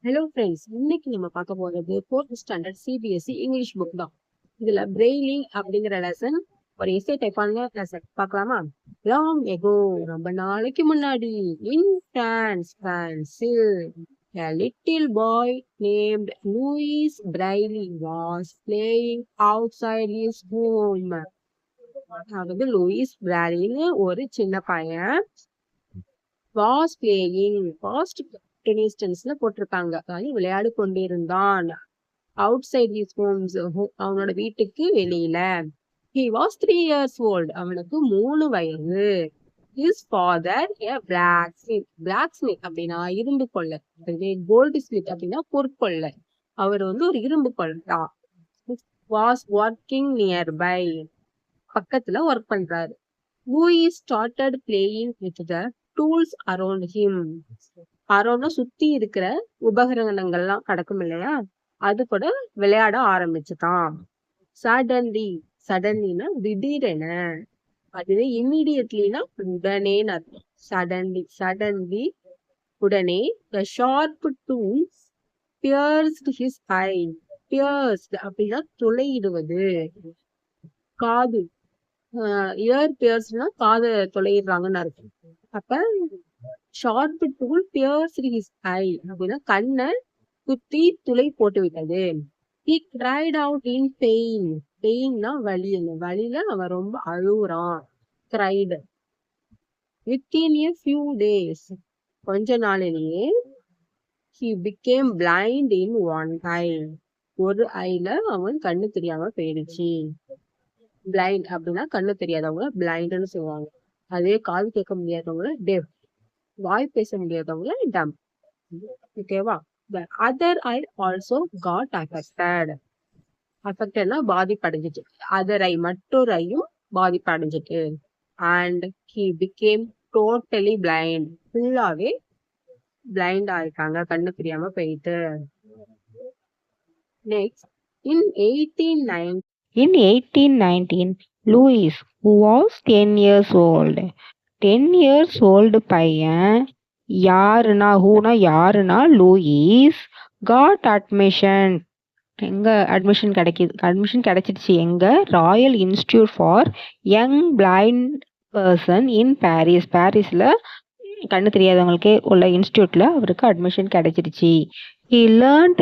Hello friends, இன்னைக்கு நம்ம பார்க்க போறது 4th standard CBSE English book தான். இதுல பிரெய்லி அப்படிங்கிற லெசன் ஒரு எஸ்ஏ டைப்பான லெசன் பார்க்கலாமா? லாங் எகோ, ரொம்ப நாளைக்கு முன்னாடி, இன் பிரான்சில் a little boy named Louis Braille was playing outside his home. அதாவது லூயிஸ் பிராலின்னு ஒரு சின்ன பையன் வாஸ் பிளேயிங் பாஸ்ட் டென்னிஸ் டென்ஸ்ல போட்டிருக்காங்க. அதாவது விளையாடு கொண்டிருந்தான். அவுட் சைட் ஹிஸ் ஹோம்ஸ், அவனோட வீட்டுக்கு வெளியில. ஹி வாஸ் 3 years old, அவனுக்கு 3 வயது. ஹிஸ் ஃபாதர் ஏ பிளாக் ஸ்மித். பிளாக் ஸ்மித் அப்படின்னா இரும்பு கொள்ளர், கோல்டு ஸ்மித் அப்படின்னா பொற்கொள்ளர். அவர் ஒரு இரும்பு கொள்ளர். வாஸ் ஒர்க்கிங் நியர்பை, பக்கத்துல ஒர்க் பண்றாரு. Louis started playing with the tools around him. அரௌண்ட்னா சுத்தி இருக்கிற உபகரணங்கள்லாம் கிடக்கும் இல்லையா, அது கூட விளையாட ஆரம்பிச்சுட்டான். சடன்லினா திடீரென, அதுவே இம்மிடியட்லினா உடனேன்னு அர்த்தம். சடன்லி உடனே the sharp tools pierced his eye. pierced அப்படின்னா துளையிடுவது, காது. இயர் பியர்ஸ்னா காதை தொலைறாங்கன்னு அர்த்தம். அப்ப ஷார்ப் டூல் பியர்ஸ்ட் ஹிஸ் ஐ அப்படின்னா கண்ணை குத்தி துளை போட்டு விட்டது. He cried out in pain. பெயின்னா வலி, அந்த வலியில அவன் ரொம்ப அழுகுறான். cried. Within a few days, கொஞ்ச நாளிலேயே he became blind in one eye. ஒரு ஐல அவன் கண்ணு தெரியாம போயிடுச்சு. பிளைண்ட் அப்படின்னா கண்ணு தெரியாதவங்க பிளைண்ட்னு சொல்லுவாங்க. அதே காது கேட்க முடியாதவங்கள டெஃப், வாய் பேச முடியாதவங்கள டம். ஓகேவா? The other eye also got affected. அஃபெக்டட்னா பாதிப்படைஞ்சிட்டு. அதர் ஐ மற்றொரு ஐயும் பாதிப்படைஞ்சிட்டு. And he became totally blind. ஃபுல்லாவே பிளைண்ட் ஆயிட்டாங்க, கண்ணு தெரியாம போயிட்டு. Next, in 1819, Louis, who was 10 years old, 10 years old பையன் யாருன்னா லூயிஸ் got admission. எங்க அட்மிஷன் கிடைச்சிடுச்சு? எங்க? Royal institute for young blind person in பாரிஸ்ல கண்ணு தெரியாதவங்களுக்கே உள்ள இன்ஸ்டிடியூட்ல அவருக்கு அட்மிஷன் கிடைச்சிடுச்சு. He learned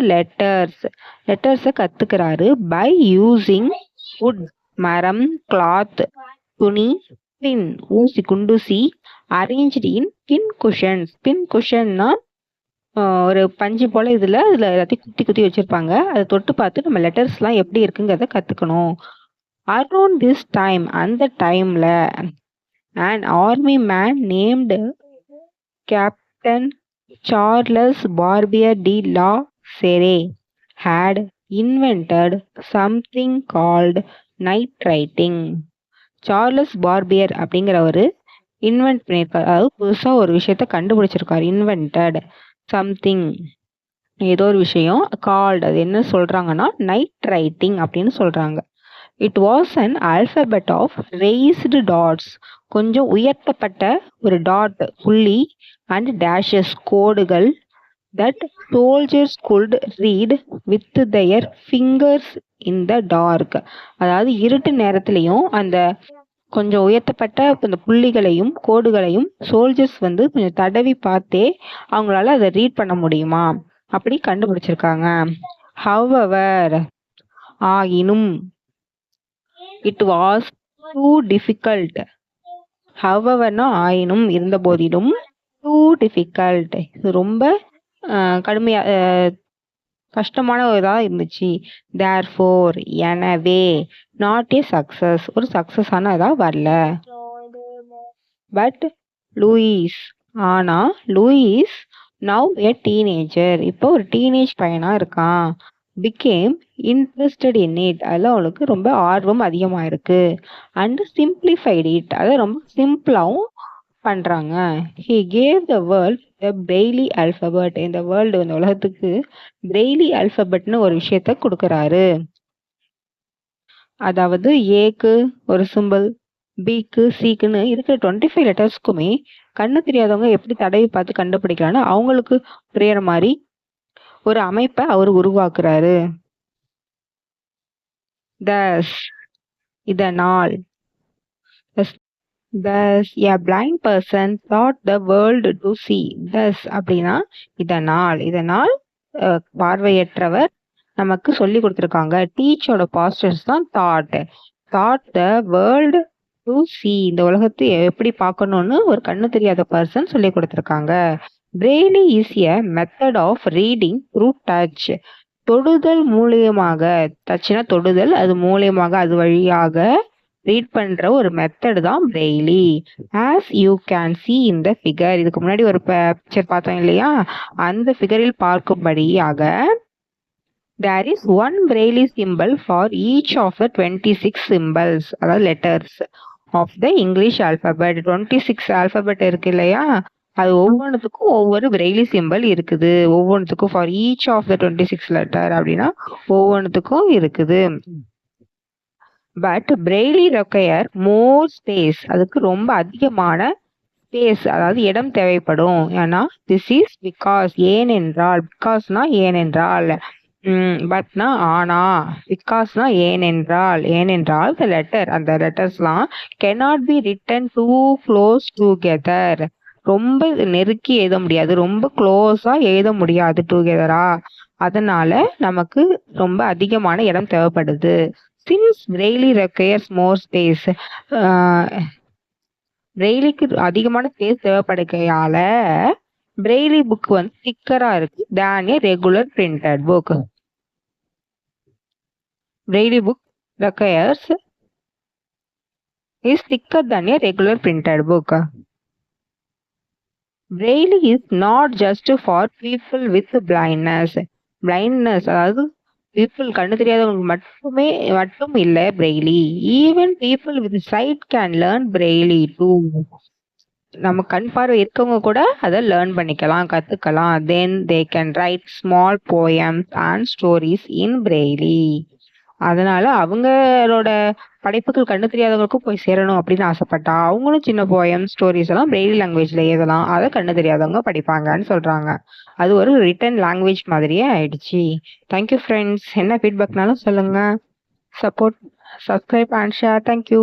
லெட்டர்ஸை கத்துக்கிறாரு by using wood, மரம், cloth, துணி, pin, குண்டூசி, arranged in pin cushions. pin cushionனா ஒரு பஞ்சு போல இதுல எல்லாத்தையும் குத்தி வச்சிருப்பாங்க. அதை தொட்டு பார்த்து நம்ம லெட்டர்ஸ்லாம் எப்படி இருக்குங்கிறத கத்துக்கணும். அரௌண்ட் திஸ் டைம், அந்த டைம்ல an army man named Captain Charles Barbier de la Serre had invented something called night writing. Charles Barbier அப்படிங்கிறவரு இன்வென்ட் பண்ணியிருக்காரு, அதாவது புதுசா ஒரு விஷயத்த கண்டுபிடிச்சிருக்காரு. இன்வென்டட் சம்திங், ஏதோ ஒரு விஷயம். கால்ட், அது என்ன சொல்றாங்கன்னா நைட் ரைட்டிங் அப்படின்னு சொல்றாங்க. It was an alphabet of raised dots, கொஞ்சம் உயர்த்தப்பட்ட ஒரு டாட், புள்ளி, அண்ட் டேஷஸ், கோடுகள், that soldiers could read with their fingers in the dark. அதாவது இருட்டு நேரத்திலையும் அந்த கொஞ்சம் உயர்த்தப்பட்ட அந்த புள்ளிகளையும் கோடுகளையும் சோல்ஜர்ஸ் கொஞ்சம் தடவி பார்த்தே அவங்களால அதை ரீட் பண்ண முடியுமா அப்படி கண்டுபிடிச்சிருக்காங்க. However, ஆயினும், it was too difficult. Howeverனா ஆயினும், இருந்த போதிலும், too difficult, இது ரொம்ப கடுமையா கஷ்டமான இதா இருந்துச்சு. therefore, எனவே, not a success, ஒரு சக்சஸான இதா வரல. பட் லூயிஸ், ஆனா லூயிஸ் now a teenager, இப்போ ஒரு டீனேஜ் பையனா இருக்கான். became interested in it, அதில் அவளுக்கு ரொம்ப ஆர்வம் அதிகமா இருக்கு. and simplified it, அதை ரொம்ப சிம்பிளாவும் பண்றாங்க. he gave the world the Braille alphabet, இந்த வேர்ல்டு, இந்த உலகத்துக்கு பிரெய்லி ஆல்பபெட்னு ஒரு விஷயத்த கொடுக்கறாரு. அதாவது ஏக்கு ஒரு சிம்பிள், பிக்கு, சிக்குன்னு இருக்கிற 25 லெட்டர்ஸ்க்குமே கண்ணு தெரியாதவங்க எப்படி தடவி பார்த்து கண்டுபிடிக்கலாம்னு அவங்களுக்கு புரியற மாதிரி ஒரு அமைப்பை அவர் உருவாக்குறாரு. thus இதனால் thus a blind person thought the world to see. thus அப்படின்னா இதனால் பார்வையற்றவர் நமக்கு சொல்லி கொடுத்துருக்காங்க. டீச்சோட பாஸ்டர்ஸ் தான் thought the world to C, இந்த உலகத்தை எப்படி பார்க்கணும்னு ஒரு கண்ணு தெரியாத பர்சன் சொல்லி கொடுத்துருக்காங்க. Braille is a method of reading through touch. தொடுதல் மூலியமாக, டச்னா தொடுதல், அது மூலியமாக, அது வழியாக ரீட் பண்ற ஒரு மெத்தட் தான் Braille. As you can see in the figure, இதுக்கு முன்னாடி ஒரு பிக்சர் பார்த்தோம் இல்லையா, அந்த ஃபிகரில் பார்க்கும்படியாக there is one braille symbol for each of the 26 symbols, அதாவது letters of the English alphabet. 26 alphabet இருக்கு இல்லையா, அது ஒவ்வொன்றுத்துக்கும் ஒவ்வொரு பிரெய்லி சிம்பிள் இருக்குது. ஒவ்வொன்றுத்துக்கும் for each of the 26 letter அப்படின்னா ஒவ்வொன்றுத்துக்கும் இருக்குது. But Braille require more space, அதுக்கு ரொம்ப அதிகமான ஸ்பேஸ், அதாவது இடம் தேவைப்படும். ஏன்னா திஸ் இஸ் பிகாஸ், ஏனென்றால், பிகாஸ்னா ஏனென்றால், பட்னா ஆனா, பிகாஸ்னா ஏனென்றால் the letter, அந்த லெட்டர்ஸ்லாம் cannot be written too close together, ரொம்ப நெருக்கி எழுத முடியாது, ரொம்ப க்ளோஸா எழுத முடியாது டுகெதரா, அதனால நமக்கு ரொம்ப அதிகமான இடம் தேவைப்படுது. Since Braille requires more space, பிரெய்லிக்கு அதிகமான ஸ்பேஸ் தேவைப்படுகையால பிரெய்லி புக் வந்து திக்கரா இருக்கு than a regular printed book. Braille book requires is thicker than a regular printed book. Braille is not just for people with blindness. அதாவது people கண்ணு தெரியாதவங்களுக்கு மட்டும் இல்லை Braille. Even people with sight can learn Braille too. நம்ம கண் பார்வை இருக்கவங்க கூட அதை லேர்ன் பண்ணிக்கலாம், கத்துக்கலாம். Then they can write small poems and stories in Braille. அதனால அவங்களோட படைப்புகள் கண்ணு தெரியாதவங்களுக்கும் போய் சேரணும் அப்படின்னு ஆசைப்பட்டா அவங்களும் சின்ன போயம், ஸ்டோரிஸ் எல்லாம் பிரெய்லி லாங்குவேஜ்ல எழுதலாம். அதை கண்ணு தெரியாதவங்க படிப்பாங்கன்னு சொல்றாங்க. அது ஒரு ரிட்டன் லாங்குவேஜ் மாதிரியே ஆயிடுச்சு. Thank you friends. என்ன ஃபீட்பேக்னாலும் சொல்லுங்க. Support, subscribe and share. Thank you.